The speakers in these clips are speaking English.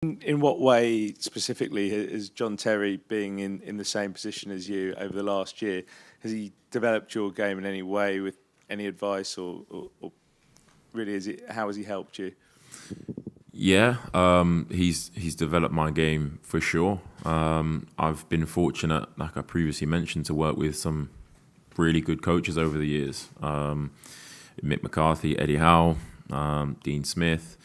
In what way specifically has John Terry, being in the same position as you over the last year, has he developed your game in any way with any advice or really how has he helped you? Yeah, he's developed my game for sure. I've been fortunate, like I previously mentioned, to work with some really good coaches over the years. Mick McCarthy, Eddie Howe, Dean Smith.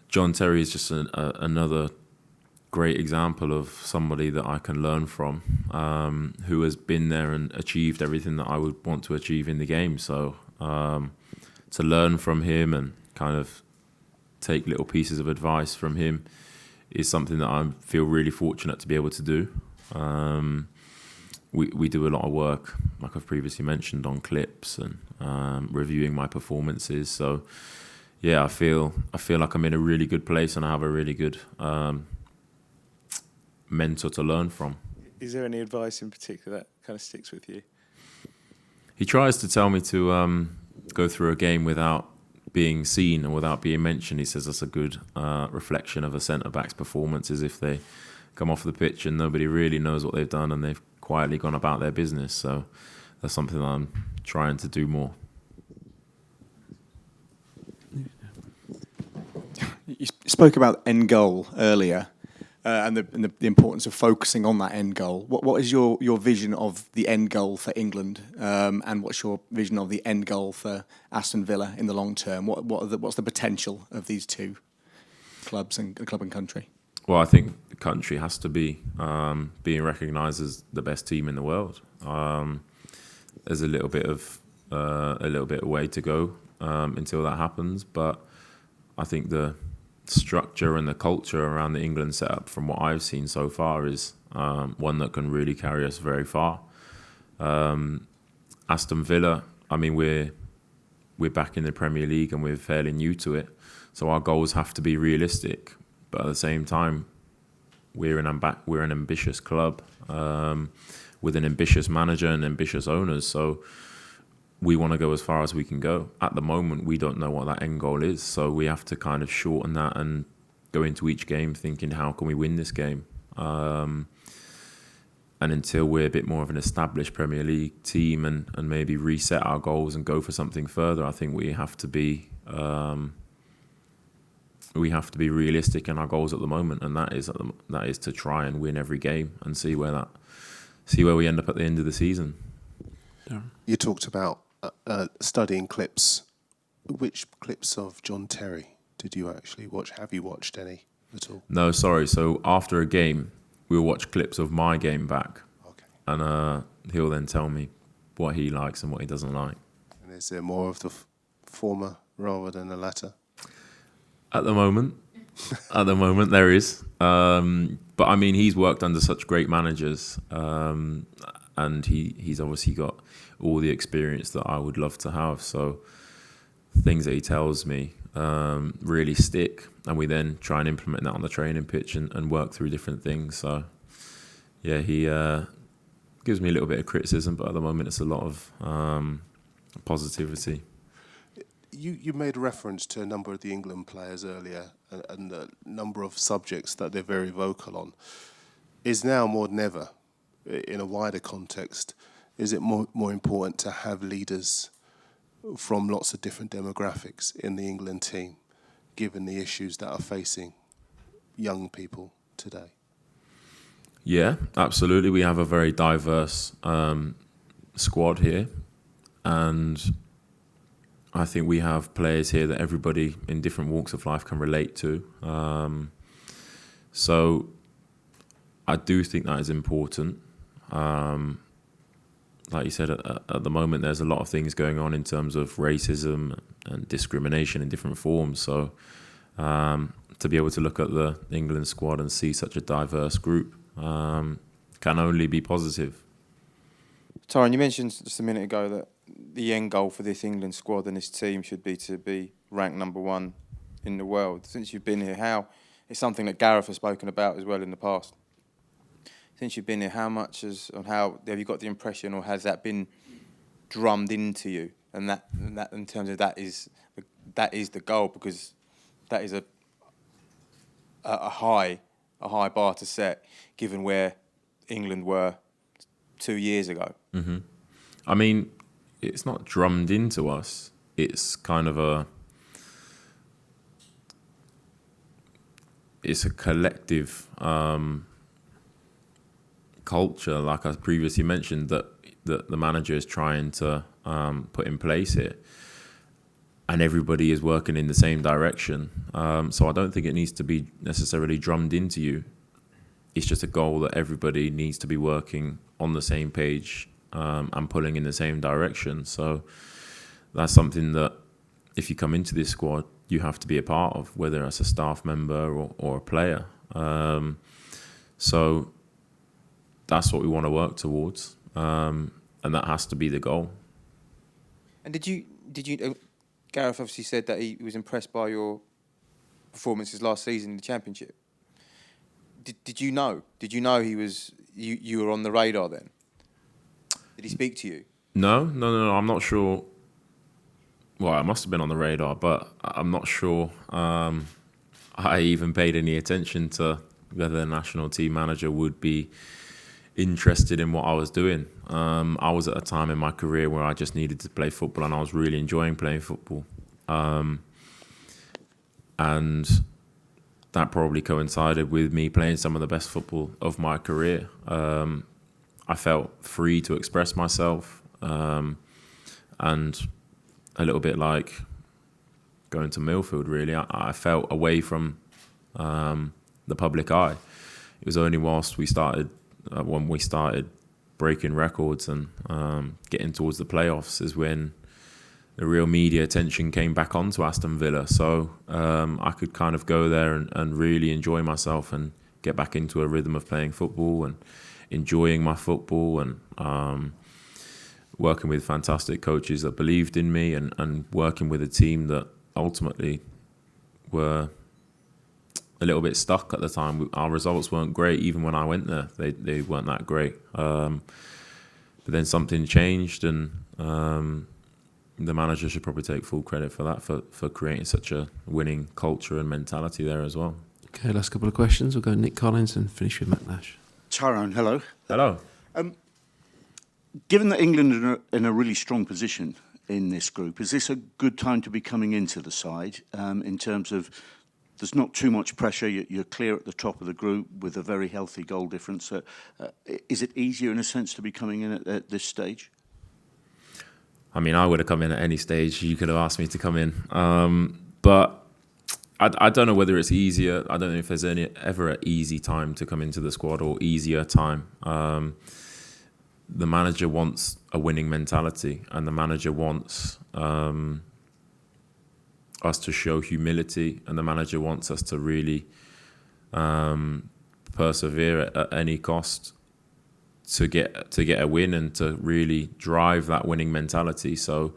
John Terry is just another great example of somebody that I can learn from, who has been there and achieved everything that I would want to achieve in the game. So to learn from him and kind of take little pieces of advice from him is something that I feel really fortunate to be able to do. We do a lot of work, like I've previously mentioned, on clips and reviewing my performances. So yeah, I feel like I'm in a really good place and I have a really good mentor to learn from. Is there any advice in particular that kind of sticks with you? He tries to tell me to go through a game without being seen and without being mentioned. He says that's a good reflection of a centre-back's performance, is if they come off the pitch and nobody really knows what they've done and they've quietly gone about their business. So that's something that I'm trying to do more. You spoke about end goal earlier, and the importance of focusing on that end goal. What is your vision of the end goal for England, and what's your vision of the end goal for Aston Villa in the long term? What's the potential of these two clubs and club and country? Well, I think the country has to be being recognised as the best team in the world. There's a little bit of way to go until that happens, but I think the structure and the culture around the England setup, from what I've seen so far, is one that can really carry us very far. Aston Villa, I mean, we're back in the Premier League and we're fairly new to it, so our goals have to be realistic. But at the same time, we're an ambitious club with an ambitious manager and ambitious owners. So we want to go as far as we can go. At the moment, we don't know what that end goal is. So we have to kind of shorten that and go into each game thinking, how can we win this game? And until we're a bit more of an established Premier League team and maybe reset our goals and go for something further, I think we have to be realistic in our goals at the moment, and that is to try and win every game and see where we end up at the end of the season. Yeah. You talked about studying clips. Which clips of John Terry did you actually watch? Have you watched any at all? No, sorry. So after a game, we'll watch clips of my game back. Okay. And he'll then tell me what he likes and what he doesn't like. And is there more of the former rather than the latter? At the moment, there is. But I mean, he's worked under such great managers, and he's obviously got all the experience that I would love to have. So things that he tells me really stick, and we then try and implement that on the training pitch and work through different things. So yeah, he gives me a little bit of criticism, but at the moment it's a lot of positivity. You made reference to a number of the England players earlier and the number of subjects that they're very vocal on. Is now more than ever, in a wider context, is it more important to have leaders from lots of different demographics in the England team, given the issues that are facing young people today? Yeah, absolutely. We have a very diverse squad here, and I think we have players here that everybody in different walks of life can relate to. So I do think that is important. Like you said, at the moment, there's a lot of things going on in terms of racism and discrimination in different forms. So to be able to look at the England squad and see such a diverse group can only be positive. Tyrone, you mentioned just a minute ago that the end goal for this England squad and this team should be to be ranked number one in the world. Since you've been here, it's something that Gareth has spoken about as well in the past. Since you've been here, have you got the impression, or has that been drummed into you? And that in terms of that is the goal, because that is a high bar to set, given where England were 2 years ago. Mm-hmm. I mean, it's not drummed into us. It's kind of it's a collective culture, like I previously mentioned, that the manager is trying to put in place here. And everybody is working in the same direction. So I don't think it needs to be necessarily drummed into you. It's just a goal that everybody needs to be working on the same page and pulling in the same direction. So that's something that if you come into this squad, you have to be a part of, whether as a staff member or a player. So that's what we want to work towards. And that has to be the goal. And did you? Gareth obviously said that he was impressed by your performances last season in the Championship. Did you know? Did you know he was? You were on the radar then? Did he speak to you? No. I'm not sure. Well, I must have been on the radar, but I'm not sure I even paid any attention to whether the national team manager would be interested in what I was doing. I was at a time in my career where I just needed to play football, and I was really enjoying playing football. And that probably coincided with me playing some of the best football of my career. I felt free to express myself, and a little bit like going to Millfield, really. I felt away from the public eye. It was only whilst when we started breaking records and getting towards the playoffs is when the real media attention came back onto Aston Villa. So I could kind of go there and really enjoy myself and get back into a rhythm of playing football and enjoying my football and working with fantastic coaches that believed in me and working with a team that ultimately were a little bit stuck at the time. Our results weren't great even when I went there. They weren't that great. But then something changed, and the manager should probably take full credit for that, for creating such a winning culture and mentality there as well. Okay, last couple of questions. We'll go Nick Collins and finish with Matt Nash. Tyrone, hello. Hello. Given that England are in a really strong position in this group, is this a good time to be coming into the side in terms of there's not too much pressure, you're clear at the top of the group with a very healthy goal difference? Is it easier in a sense to be coming in at this stage? I mean, I would have come in at any stage. You could have asked me to come in. But I don't know whether it's easier. I don't know if there's ever an easy time to come into the squad or easier time. The manager wants a winning mentality, and the manager wants us to show humility, and the manager wants us to really persevere at any cost to get a win and to really drive that winning mentality. So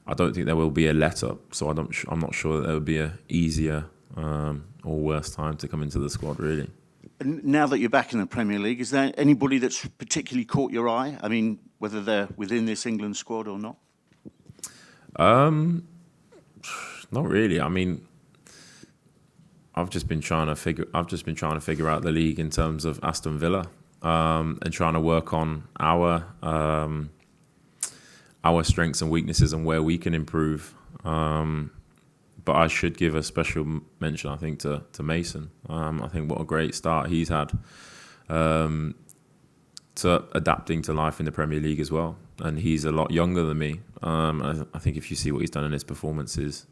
I don't think there will be a let-up. So I'm not sure that there will be a easier or worse time to come into the squad, really. And now that you're back in the Premier League, is there anybody that's particularly caught your eye? I mean, whether they're within this England squad or not? Not really. I mean, I've just been trying to figure out the league in terms of Aston Villa, and trying to work on our strengths and weaknesses and where we can improve. But I should give a special mention, I think, to Mason. I think what a great start he's had to adapting to life in the Premier League as well. And he's a lot younger than me. I think if you see what he's done in his performances,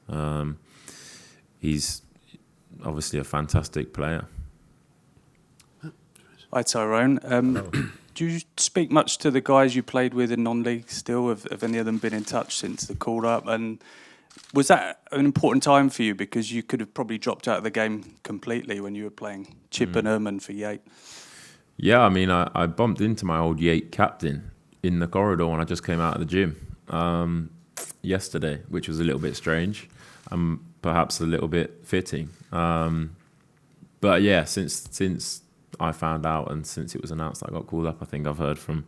he's obviously a fantastic player. Hi, Tyrone. Do you speak much to the guys you played with in non-league still? Have any of them been in touch since the call-up? And was that an important time for you? Because you could have probably dropped out of the game completely when you were playing Chippenham and for Yate. Yeah, I mean, I bumped into my old Yate captain in the corridor when I just came out of the gym yesterday, which was a little bit strange and perhaps a little bit fitting. But yeah, since I found out and since it was announced that I got called up, I think I've heard from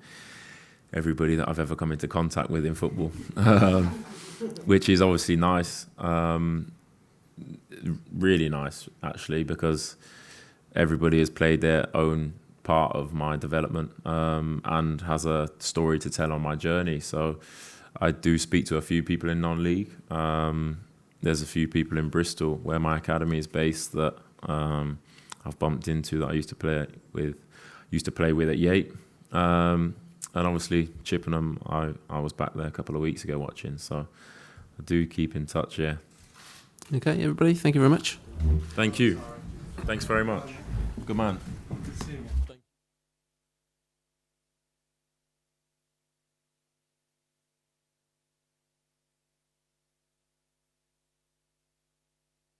everybody that I've ever come into contact with in football, which is obviously nice, really nice actually, because everybody has played their own part of my development and has a story to tell on my journey. So I do speak to a few people in non-league. There's a few people in Bristol, where my academy is based, that I've bumped into, that I used to play with at Yate. And obviously Chippenham, I was back there a couple of weeks ago watching. So I do keep in touch, yeah. Okay, everybody, thank you very much. Thank you. Thanks very much. Good man. Good seeing you.